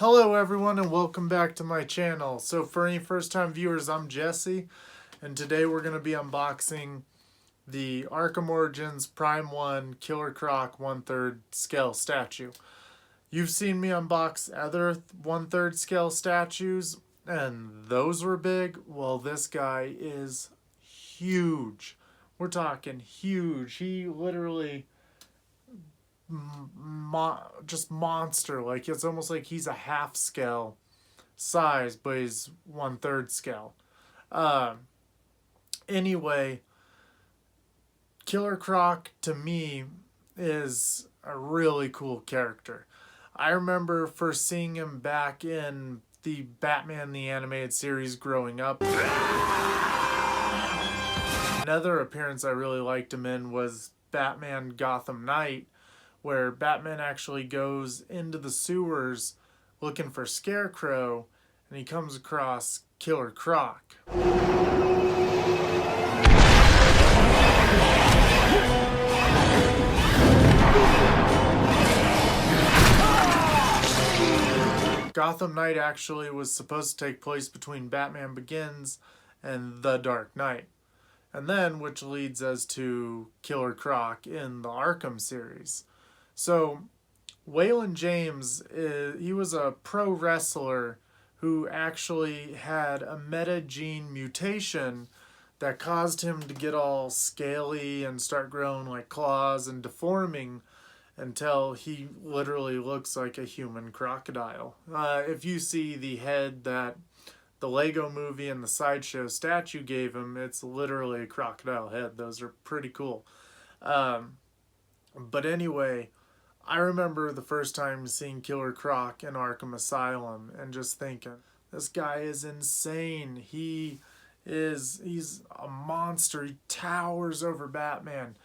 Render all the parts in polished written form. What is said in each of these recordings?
Hello everyone and welcome back to my channel. So for any first time viewers, I'm Jesse and today we're going to be unboxing the Arkham Origins Prime 1 Killer Croc 1/3 scale statue. You've seen me unbox other 1/3 scale statues and those were big. Well, this guy is huge. We're talking huge. He literally just monster. Like, it's almost like he's a half scale size, but he's 1/3 scale. Anyway, Killer Croc to me is a really cool character. I remember first seeing him back in the Batman the Animated Series growing up. Another appearance I really liked him in was Batman Gotham Knight, where Batman actually goes into the sewers looking for Scarecrow, and he comes across Killer Croc. Gotham Knight actually was supposed to take place between Batman Begins and The Dark Knight. And then, which leads us to Killer Croc in the Arkham series. So, Waylon James, he was a pro wrestler who actually had a meta-gene mutation that caused him to get all scaly and start growing like claws and deforming until he literally looks like a human crocodile. If you see the head that the Lego movie and the Sideshow statue gave him, it's literally a crocodile head. Those are pretty cool. But anyway, I remember the first time seeing Killer Croc in Arkham Asylum and just thinking, this guy is insane. He's a monster. He towers over Batman.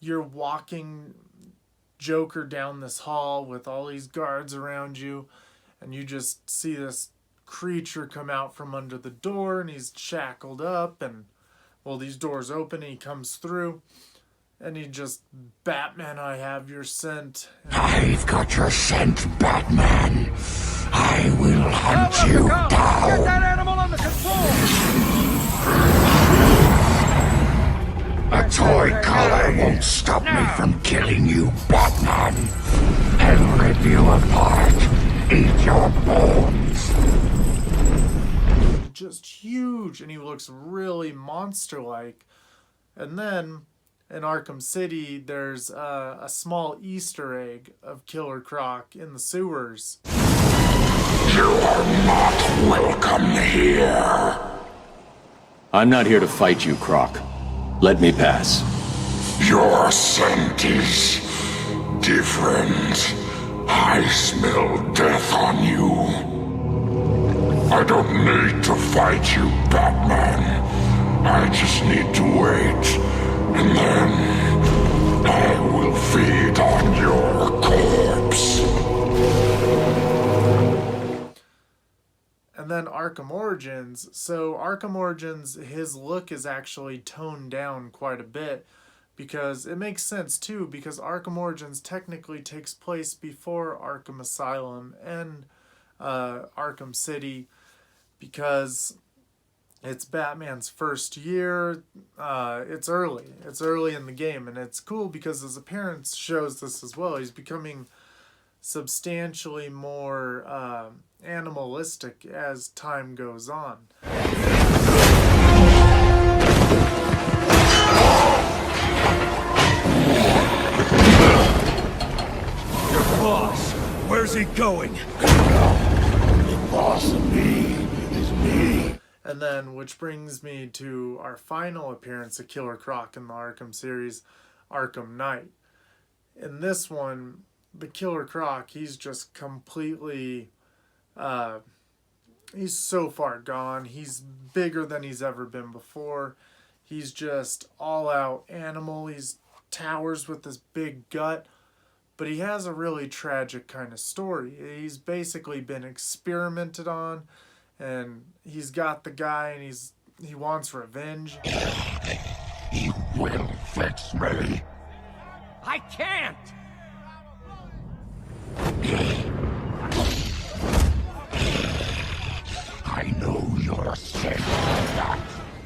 You're walking Joker down this hall with all these guards around you, and you just see this creature come out from under the door, and he's shackled up, and well, these doors open and he comes through. And he just, Batman, I have your scent. I've got your scent, Batman. I will hunt you down. Get that animal under control! A toy collar won't stop me from killing you, Batman. I'll rip you apart. Eat your bones. Just huge. And he looks really monster-like. And then in Arkham City, there's a small Easter egg of Killer Croc in the sewers. You are not welcome here. I'm not here to fight you, Croc. Let me pass. Your scent is different. I smell death on you. I don't need to fight you, Batman. I just need to wait. And then I will feed on your corpse. And then Arkham Origins. So Arkham Origins, his look is actually toned down quite a bit, because it makes sense too, because Arkham Origins technically takes place before Arkham Asylum and Arkham City, because it's Batman's first year. It's early in the game, and it's cool because his appearance shows this as well. He's becoming substantially more animalistic as time goes on. Your boss, where's he going? The boss of me is me. And then, which brings me to our final appearance of Killer Croc in the Arkham series, Arkham Knight. In this one, the Killer Croc, he's just completely, he's so far gone. He's bigger than he's ever been before. He's just all-out animal. He's towers with this big gut. But he has a really tragic kind of story. He's basically been experimented on, and he's got the guy, and he wants revenge. He will fix me. I can't!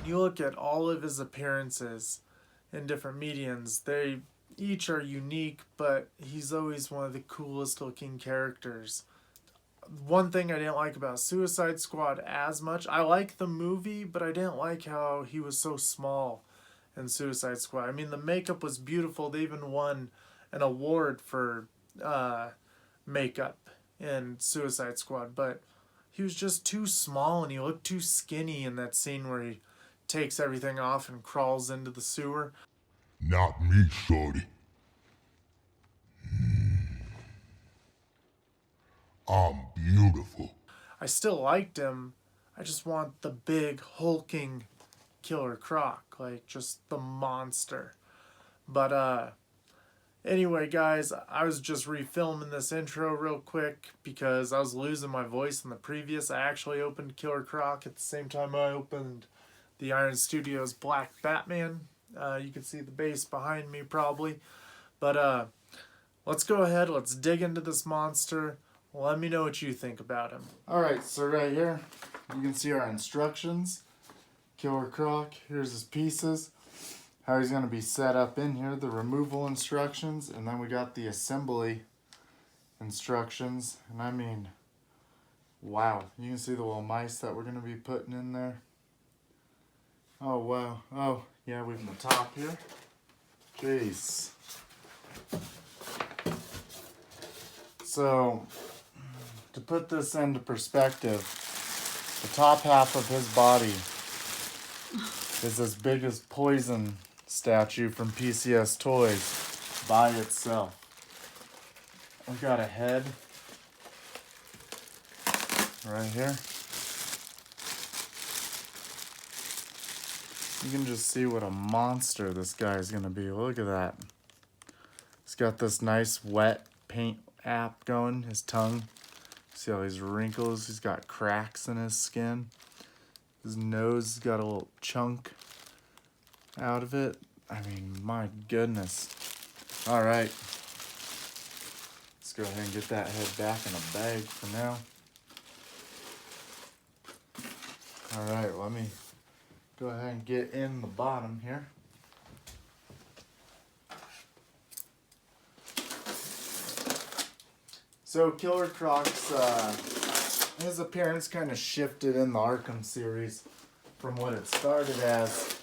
You look at all of his appearances in different mediums, they each are unique, but he's always one of the coolest looking characters. One thing I didn't like about Suicide Squad as much, I like the movie, but I didn't like how he was so small in Suicide Squad. I mean, the makeup was beautiful. They even won an award for makeup in Suicide Squad, but he was just too small and he looked too skinny in that scene where he takes everything off and crawls into the sewer. Not me, shorty. I'm beautiful. I still liked him. I just want the big hulking Killer Croc, like just the monster. But anyway, guys, I was just refilming this intro real quick because I was losing my voice in the previous. I actually opened Killer Croc at the same time I opened the Iron Studios Black Batman. You can see the base behind me probably. But let's go ahead, let's dig into this monster. Let me know what you think about him. Alright, so right here, you can see our instructions. Killer Croc, here's his pieces. How he's going to be set up in here, the removal instructions, and then we got the assembly instructions. And I mean, wow. You can see the little mice that we're going to be putting in there. Oh, wow. Oh, yeah, we've the top here. Jeez. So, to put this into perspective, the top half of his body is as big as Poison statue from PCS Toys by itself. We got a head right here. You can just see what a monster this guy is gonna be. Look at that. He's got this nice wet paint app going, his tongue. See all these wrinkles? He's got cracks in his skin. His nose has got a little chunk out of it. I mean, my goodness. All right. Let's go ahead and get that head back in a bag for now. All right, let me go ahead and get in the bottom here. So Killer Croc's his appearance kind of shifted in the Arkham series from what it started as.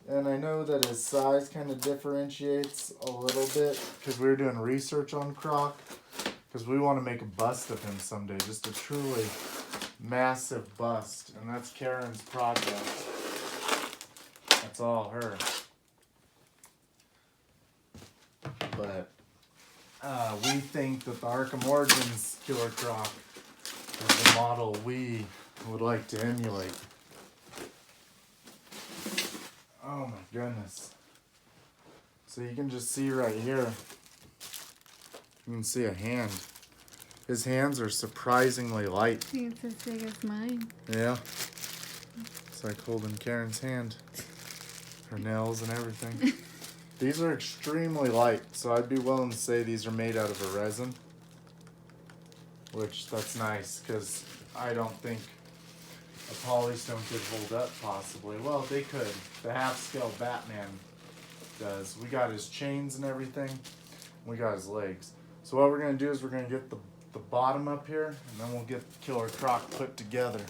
And I know that his size kind of differentiates a little bit because we were doing research on Croc because we want to make a bust of him someday, just a truly massive bust. And that's Karen's project. That's all her. But we think that the Arkham Origins Killer Croc is the model we would like to emulate. Oh my goodness. So you can just see right here, you can see a hand. His hands are surprisingly light. I think it's as big as mine. Yeah. It's like holding Karen's hand. Her nails and everything. These are extremely light, so I'd be willing to say these are made out of a resin. Which, that's nice, because I don't think a polystone could hold up, possibly. Well, they could. The half-scale Batman does. We got his chains and everything. We got his legs. So what we're going to do is we're going to get the bottom up here, and then we'll get Killer Croc put together.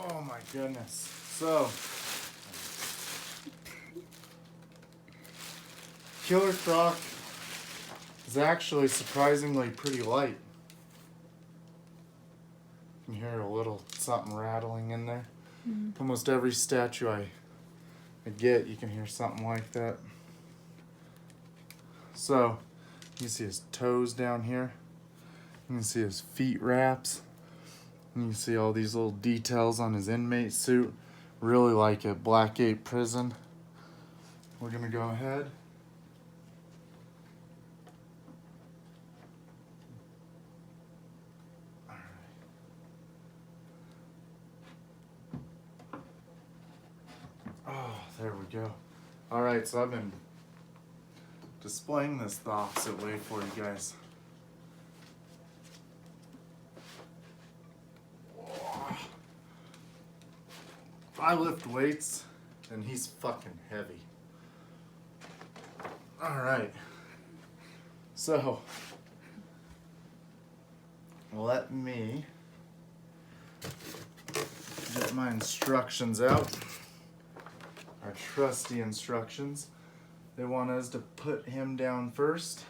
Oh my goodness. So, Killer Croc is actually surprisingly pretty light. You can hear a little something rattling in there. Mm-hmm. Almost every statue I get, you can hear something like that. So, you can see his toes down here. You can see his feet wraps. You can see all these little details on his inmate suit. Really like it. Blackgate Prison. We're gonna go ahead. Oh, there we go. Alright, so I've been displaying this the opposite way for you guys. I lift weights, and he's fucking heavy. Alright. So, let me get my instructions out. Our trusty instructions. They want us to put him down first.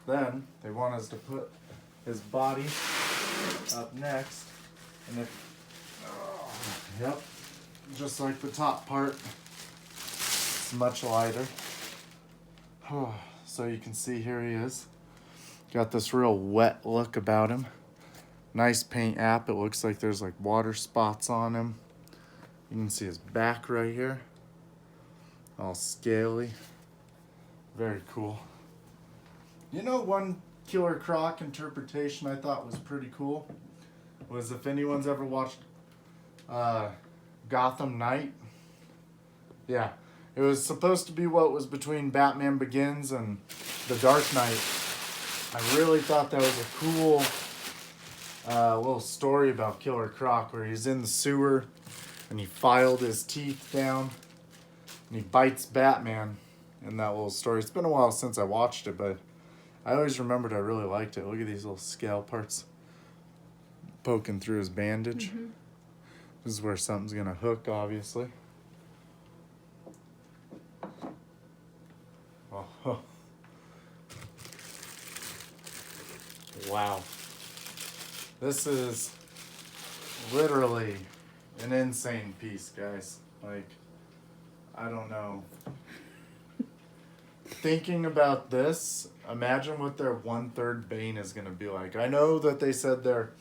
Then, they want us to put his body up next. And yep, just like the top part, it's much lighter. So you can see here he is. Got this real wet look about him. Nice paint app. It looks like there's like water spots on him. You can see his back right here. All scaly. Very cool. You know, one Killer Croc interpretation I thought was pretty cool was if anyone's ever watched Gotham Knight. Yeah, it was supposed to be what was between Batman Begins and The Dark Knight. I really thought that was a cool little story about Killer Croc where he's in the sewer and he filed his teeth down and he bites Batman in that little story. It's been a while since I watched it, but I always remembered I really liked it. Look at these little scale parts poking through his bandage. Mm-hmm. This is where something's gonna hook, obviously. Oh. Wow. This is literally an insane piece, guys. Like, I don't know. Thinking about this, imagine what their 1/3 Bane is going to be like. I know that they said their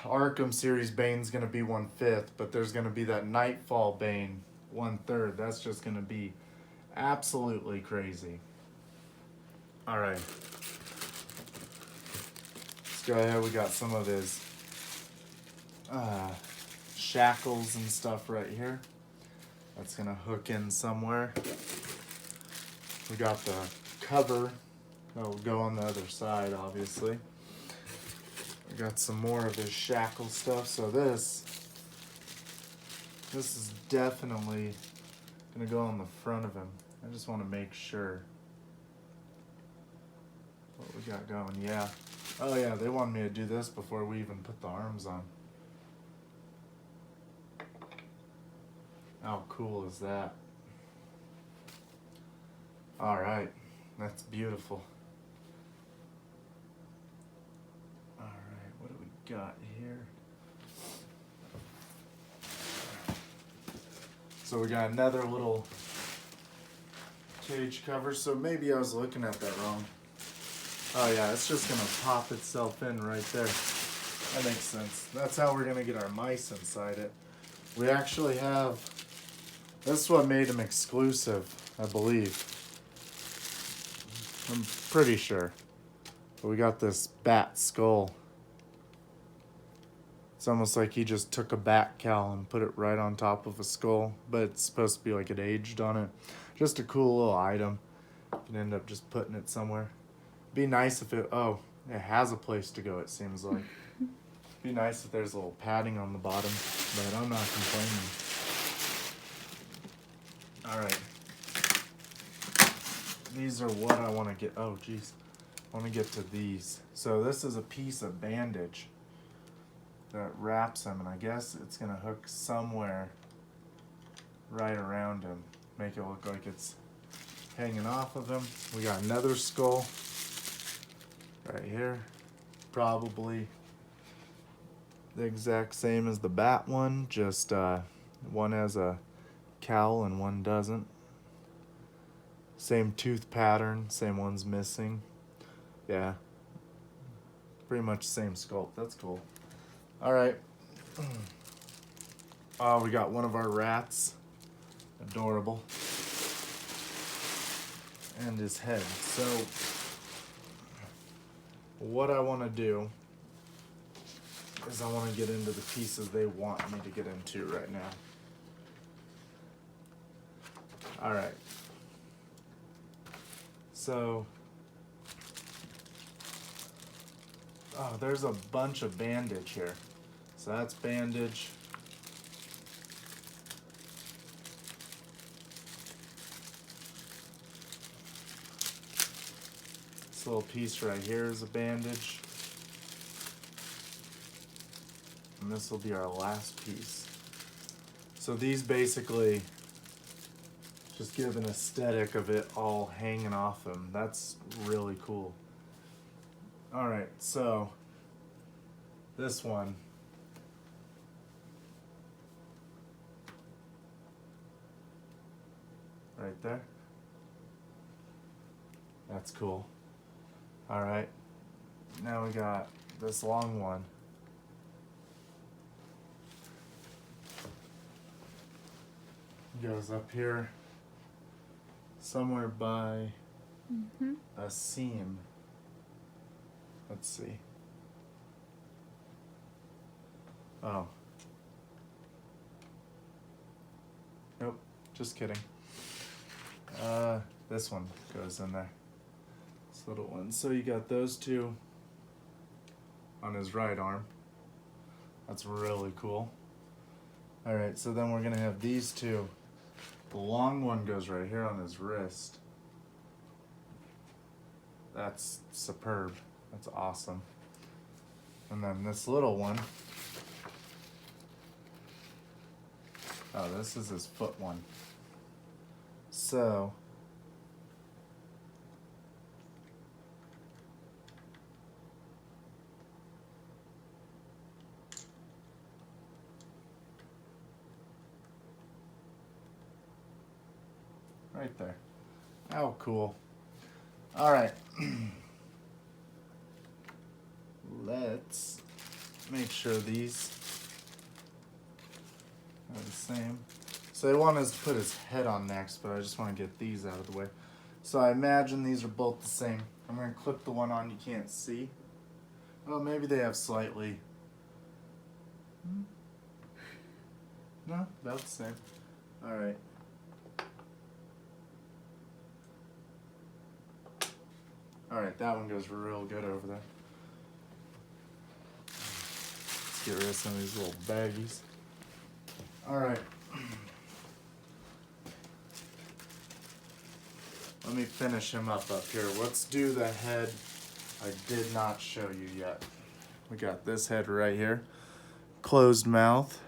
Arkham series Bane's going to be 1/5, but there's going to be that Nightfall Bane 1/3. That's just going to be absolutely crazy. Alright. Let's go ahead. We got some of his shackles and stuff right here. That's going to hook in somewhere. We got the cover that will go on the other side, obviously. We got some more of his shackle stuff. So this is definitely going to go on the front of him. I just want to make sure what we got going. Yeah. Oh yeah, they wanted me to do this before we even put the arms on. How cool is that? Alright, that's beautiful. Alright, what do we got here? So we got another little cage cover, so maybe I was looking at that wrong. Oh yeah, it's just gonna pop itself in right there. That makes sense. That's how we're gonna get our mice inside it. We actually have, this is what made them exclusive, I believe. I'm pretty sure. But we got this bat skull. It's almost like he just took a bat cowl and put it right on top of a skull, but it's supposed to be like it aged on it. Just a cool little item. You can end up just putting it somewhere. Be nice if it, oh, it has a place to go, it seems like. Be nice if there's a little padding on the bottom, but I'm not complaining. Alright. These are what I want to get. Oh, geez. I want to get to these. So this is a piece of bandage that wraps him, and I guess it's going to hook somewhere right around him. Make it look like it's hanging off of him. We got another skull right here. Probably the exact same as the bat one, just one has a cowl and one doesn't. Same tooth pattern, same one's missing. Yeah, pretty much same sculpt. That's cool. Alright. Oh, we got one of our rats. Adorable. And his head. So, what I want to do is I want to get into the pieces they want me to get into right now. Alright. So, oh, there's a bunch of bandage here. So that's bandage. This little piece right here is a bandage. And this will be our last piece. So these basically just give an aesthetic of it all hanging off him. That's really cool. Alright, so this one. Right there. That's cool. Alright. Now we got this long one. Goes up here somewhere by a seam. Let's see. Oh. Nope, just kidding. This one goes in there. This little one. So you got those two on his right arm. That's really cool. Alright, so then we're gonna have these two. The long one goes right here on his wrist. That's superb. That's awesome. And then this little one. Oh, this is his foot one. So right there. Oh, cool. All right. Let's make sure these are the same. So they want us to put his head on next, but I just want to get these out of the way. So I imagine these are both the same. I'm going to clip the one on you can't see. Oh, maybe they have slightly. No, about the same. All right. Alright, that one goes real good over there. Let's get rid of some of these little baggies. Alright. Let me finish him up here. Let's do the head I did not show you yet. We got this head right here. Closed mouth.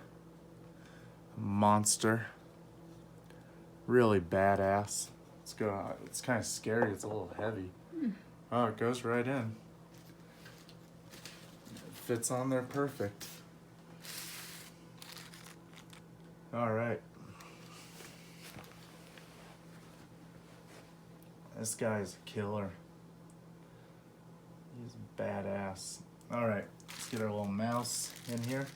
Monster. Really badass. Let's go. It's kind of scary. It's a little heavy. Oh, it goes right in. It fits on there perfect. All right. This guy's a killer. He's badass. All right, let's get our little mouse in here.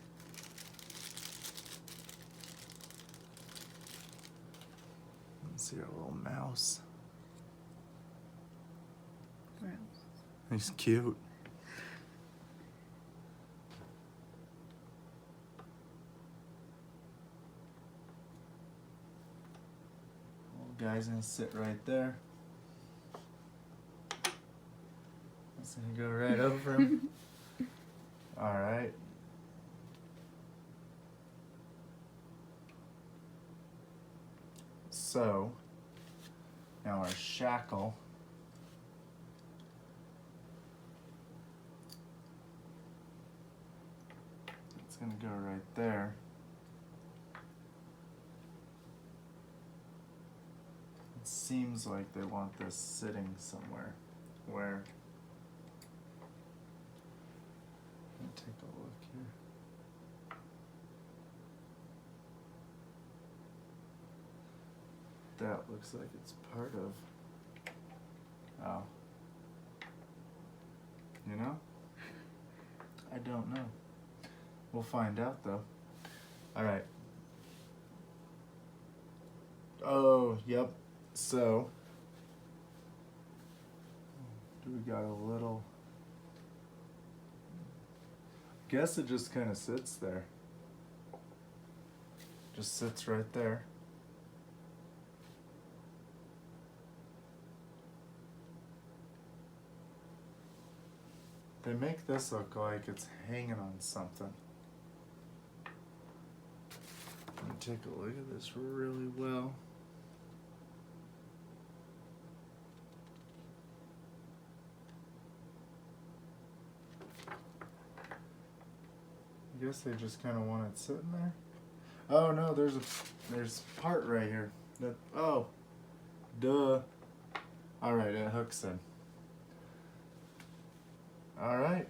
Let's see our little mouse. He's cute. Little guy's gonna sit right there. That's gonna go right over him. Alright. So, now our shackle. It's gonna go right there. It seems like they want this sitting somewhere. Where? Let me take a look here. That looks like it's part of. Oh. You know? I don't know. We'll find out though. Alright. Oh, yep. So, we got a little. Guess it just kind of sits there. Just sits right there. They make this look like it's hanging on something. Let me take a look at this really well. guess they just kind of want it sitting there. Oh no, there's part right here. Oh, duh. All right, it hooks in. All right.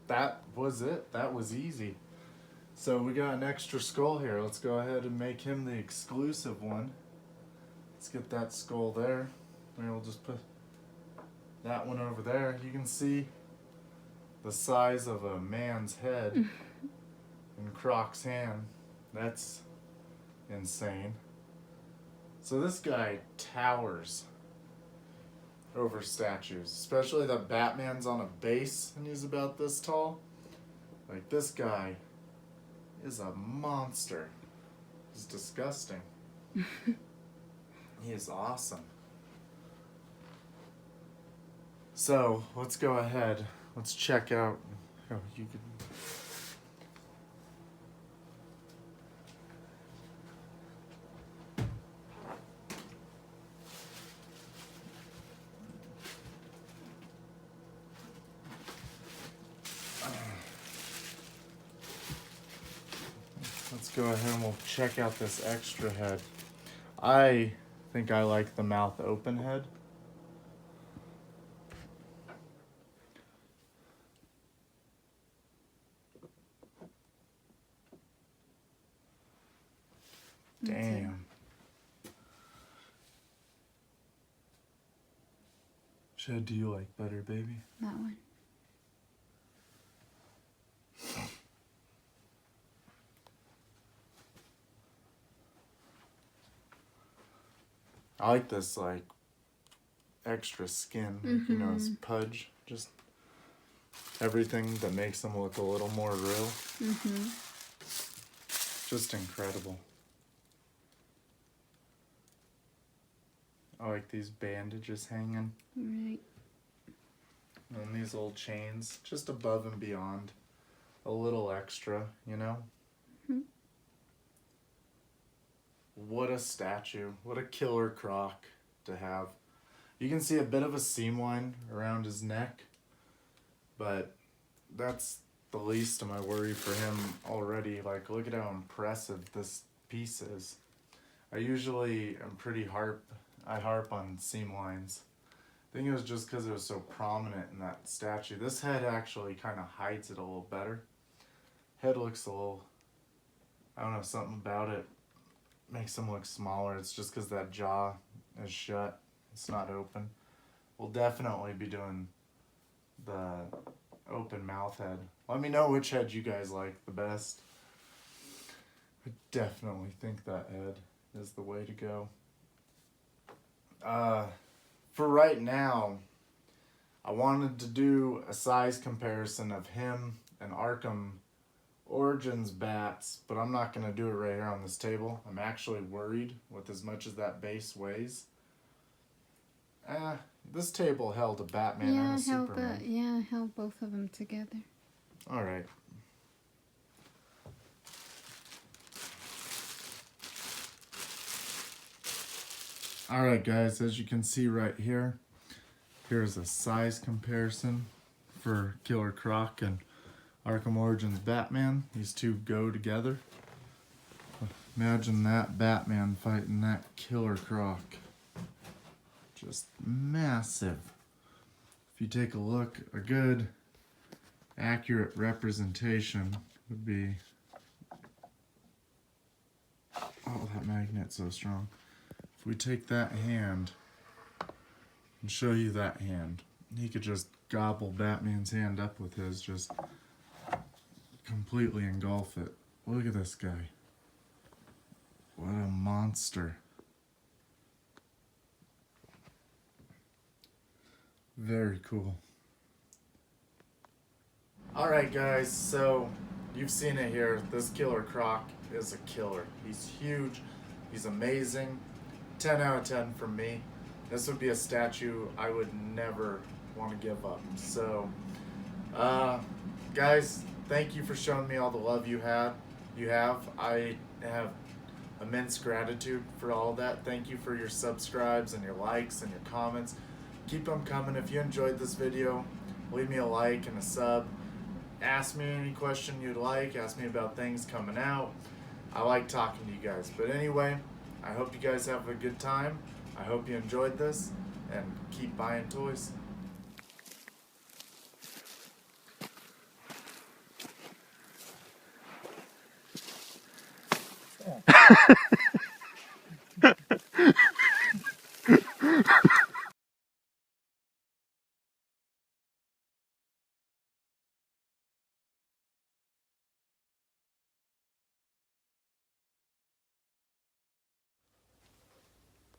That was it. That was easy. So we got an extra skull here. Let's go ahead and make him the exclusive one. Let's get that skull there. Maybe we'll just put that one over there. You can see the size of a man's head in Croc's hand. That's insane. So this guy towers over statues, especially that Batman's on a base and he's about this tall. Like, this guy is a monster. He's disgusting. He is awesome. So let's go ahead. Let's check out. Oh, you could. Let's go ahead and we'll check out this extra head. I think I like the mouth open head. Damn. Which head do you like better, baby? That one. I like this, like, extra skin, you know, his pudge, just everything that makes him look a little more real. Just incredible. I like these bandages hanging. Right. And these old chains, just above and beyond. A little extra, you know? What a statue. What a killer Croc to have. You can see a bit of a seam line around his neck, but that's the least of my worry for him already. Like, look at how impressive this piece is. I usually am pretty harp on seam lines. I think it was just because it was so prominent in that statue. This head actually kind of hides it a little better. Head looks a little, I don't know, something about it makes him look smaller. It's just because that jaw is shut. It's not open. We'll definitely be doing the open mouth head. Let me know which head you guys like the best. I definitely think that head is the way to go. For right now, I wanted to do a size comparison of him and Arkham Origins bats, but I'm not going to do it right here on this table. I'm actually worried with as much as that base weighs. This table held a Batman and a Superman. I held both of them together. Alright. Alright guys, as you can see right here, here's a size comparison for Killer Croc and Arkham Origins Batman. These two go together. Imagine that Batman fighting that Killer Croc. Just massive. If you take a look, a good, accurate representation would be... Oh, that magnet's so strong. If we take that hand and show you that hand, he could just gobble Batman's hand up with his, just completely engulf it. Look at this guy. What a monster. Very cool. Alright guys, so you've seen it here. This Killer Croc is a killer. He's huge. He's amazing. 10 out of 10 from me. This would be a statue I would never want to give up. So, guys, thank you for showing me all the love you have. I have immense gratitude for all of that. Thank you for your subscribes and your likes and your comments. Keep them coming. If you enjoyed this video, leave me a like and a sub. ask me any question you'd like. Ask me about things coming out. I like talking to you guys. But anyway, I hope you guys have a good time. I hope you enjoyed this, and keep buying toys.